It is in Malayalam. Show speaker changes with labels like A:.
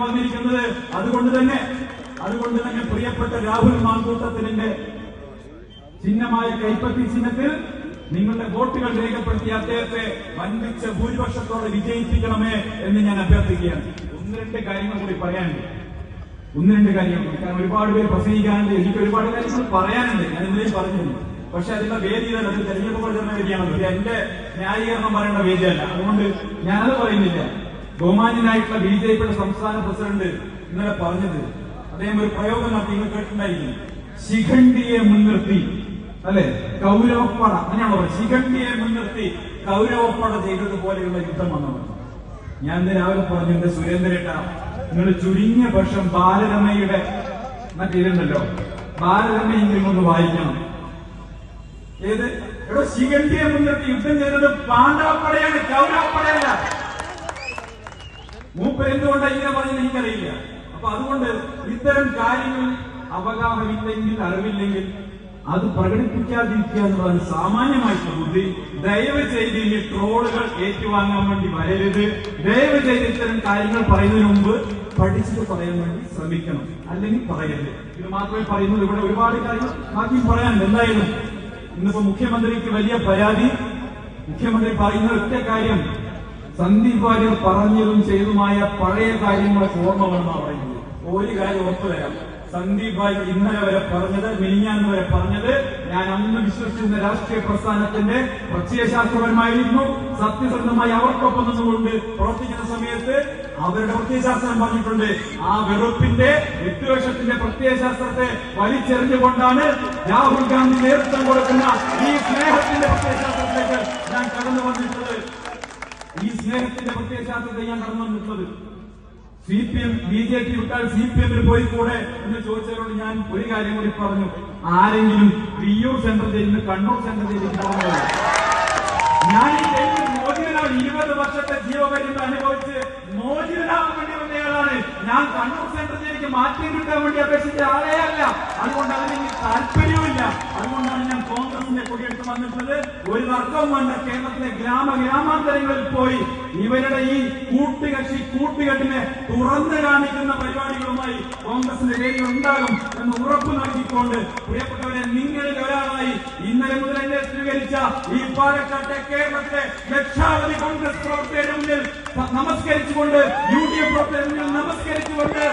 A: വന്നിരിക്കുന്നത്. അതുകൊണ്ട് തന്നെ പ്രിയപ്പെട്ട രാഹുൽ മാങ്കൂട്ടത്തിന്റെ ചിഹ്നമായ കൈപ്പത്തി ചിഹ്നത്തിൽ നിങ്ങളുടെ വോട്ടുകൾ രേഖപ്പെടുത്തി അദ്ദേഹത്തെ വൻപിച്ച ഭൂരിപക്ഷത്തോടെ വിജയിപ്പിക്കണമേ എന്ന് ഞാൻ അഭ്യർത്ഥിക്കുകയാണ്. ഒന്ന് രണ്ട് കാര്യങ്ങൾ കൂടി പറയാനുണ്ട്. കാരണം ഒരുപാട് പേര് പ്രസംഗിക്കാനുണ്ട്, എനിക്ക് ഒരുപാട് കാര്യങ്ങൾ പറയാനുണ്ട്. ഞാൻ ഇന്നലെയും പറഞ്ഞിരുന്നു. പക്ഷെ അതിന്റെ വേദിയല്ല, അത് തെരഞ്ഞെടുപ്പ് പ്രചരണ വേദിയാണല്ലോ. എന്റെ ന്യായീകരണം പറയേണ്ട വേദിയല്ല. അതുകൊണ്ട് ഞാനത് പറയുന്നില്ല. ബഹുമാന്യനായിട്ടുള്ള ബിജെപിയുടെ സംസ്ഥാന പ്രസിഡന്റ് ഇന്നലെ പറഞ്ഞത്, അദ്ദേഹം ഒരു പ്രയോഗം നടത്തി, നിങ്ങൾ കേട്ടിട്ടുണ്ടായിരിക്കും. ശിഖണ്ഡിയെ മുൻനിർത്തി, അല്ലെ, കൗരവപ്പട, അങ്ങനെയാണോ പറയുന്നത്? ശിഖണ്ഡിയെ മുൻനിർത്തി കൗരവപ്പട ചെയ്തതുപോലെയുള്ള യുദ്ധം വന്നത്. ഞാൻ ഇന്ന് രാവിലെ പറഞ്ഞു, എന്റെ സുരേന്ദ്രേട്ട, നിങ്ങൾ ചുരുങ്ങിയ പക്ഷം ബാലരമയുടെ മറ്റേതുണ്ടല്ലോ, ബാലരമയെങ്കിലും ഒന്ന് വായിക്കണം. ഏത് ഇവിടെ ശിഖണ്ഡിയെ മുൻനിർത്തി യുദ്ധം ചെയ്തത് പാണ്ഡവപ്പടയാണ്, കൗരവപ്പടയല്ല. മൂപ്പർ എന്തുകൊണ്ടാണ് ഇങ്ങനെ പറഞ്ഞത് എനിക്കറിയില്ല. അപ്പൊ അതുകൊണ്ട് ഇത്തരം കാര്യങ്ങൾ അവഗാഹമില്ലെങ്കിൽ, അറിവില്ലെങ്കിൽ അത് പ്രകടിപ്പിക്കാതിരിക്കുക എന്നുള്ളതാണ് സാമാന്യമായിട്ടുള്ള ബുദ്ധി. ദയവ് ചെയ്ത് ഇനി ട്രോളുകൾ ഏറ്റുവാങ്ങാൻ വേണ്ടി വരരുത്. ദയവ് ചെയ്ത് ഇത്തരം കാര്യങ്ങൾ പറയുന്നതിന് മുമ്പ് പഠിച്ചിട്ട് പറയാൻ വേണ്ടി ശ്രമിക്കണം, അല്ലെങ്കിൽ പറയരുത്. ഇത് മാത്രമേ പറയുന്നുള്ളൂ. ഇവിടെ ഒരുപാട് കാര്യങ്ങൾ ബാക്കി പറയാനുണ്ട്. എന്തായാലും ഇന്നിപ്പോ മുഖ്യമന്ത്രിക്ക് വലിയ പരാതി. മുഖ്യമന്ത്രി പറയുന്ന ഒറ്റ കാര്യം, സന്ദീപ് വാര്യർ പറഞ്ഞതും ചെയ്തുമായ പഴയ കാര്യങ്ങളൊക്കെ ഓർമ്മ വേണമെന്നാണ് പറയുന്നത്. ഒരു കാര്യം ഉറപ്പു തരാം, സന്ദീപ് വാര്യർ ഇന്നലെ വരെ പറഞ്ഞത്, മിനിഞ്ഞാന്ന് വരെ പറഞ്ഞത്, ഞാൻ അന്ന് വിശ്വസിച്ചിരുന്ന രാഷ്ട്രീയ പ്രസ്ഥാനത്തിന്റെ പ്രത്യയശാസ്ത്രപരമായിരുന്നു. സത്യസന്ധമായി അവർക്കൊപ്പം നിന്നുകൊണ്ട് പ്രവർത്തിക്കുന്ന സമയത്ത് അവരുടെ പ്രത്യയശാസ്ത്രം പറഞ്ഞിട്ടുണ്ട്. ആ വെറുപ്പിന്റെ, വിദ്വേഷത്തിന്റെ പ്രത്യയശാസ്ത്രത്തെ വലിച്ചെറിഞ്ഞുകൊണ്ടാണ് രാഹുൽ ഗാന്ധി നേതൃത്വം കൊടുക്കുന്ന ഈ സ്നേഹത്തിന്റെ പ്രത്യയശാസ്ത്രത്തിലേക്ക് ഞാൻ കടന്നു വന്നിട്ടുള്ളത്. CPM BJP വിട്ടാൽ CPM-ൽ പോയിക്കൂടെ എന്ന് ചോദിച്ചവരോട് ഞാൻ ഒരു കാര്യം കൂടി പറഞ്ഞു. ആരെങ്കിലും വിയ്യൂർ സെൻട്രൽ ജയിലിൽ നിന്ന് കണ്ണൂർ സെൻട്രൽ ജയിലിലേക്ക് പോകുന്നത്? ഞാൻ ഈ ജയിലിൽ മോചിതനാണ്. 20 വർഷത്തെ ജീവപര്യന്തം അനുഭവിച്ച് മോചിതനാവാൻ വേണ്ടി വന്നയാളാണ് ഞാൻ. കണ്ണൂർ സെൻട്രൽ ജയിലിലേക്ക് മാറ്റം കിട്ടാൻ വേണ്ടി അപേക്ഷിച്ച ആളേ അല്ല. അതുകൊണ്ട് അതിനെനിക്ക് താല്പര്യവുമില്ല. അതുകൊണ്ടാണ് ഞാൻ കോൺഗ്രസിന്റെ കൊടിയെടുത്ത് വന്നിട്ടുള്ളത്. ഒരു തർക്കവും വേണ്ട. കേരളത്തിലെ ഗ്രാമാന്തരങ്ങളിൽ പോയി ഇവരുടെ ഈ കൂട്ടുകെട്ടിനെ തുറന്നു കാണിക്കുന്ന പരിപാടികളുമായി കോൺഗ്രസിന്റെ വേദികൾ ഉണ്ടാകും എന്ന് ഉറപ്പു നൽകിക്കൊണ്ട്, പ്രിയപ്പെട്ടവരെ, നിങ്ങളിൽ ഒരാളായി ഇന്നലെ മുതൽ എന്നെ സ്വീകരിച്ച ഈ പാലക്കാട്ടെ കേരളത്തിലെ ലക്ഷാവധി കോൺഗ്രസ് പ്രവർത്തകരുടെ മുന്നിൽ നമസ്കരിച്ചുകൊണ്ട്, UDF പ്രവർത്തകരുടെ മുന്നിൽ നമസ്കരിച്ചുകൊണ്ട്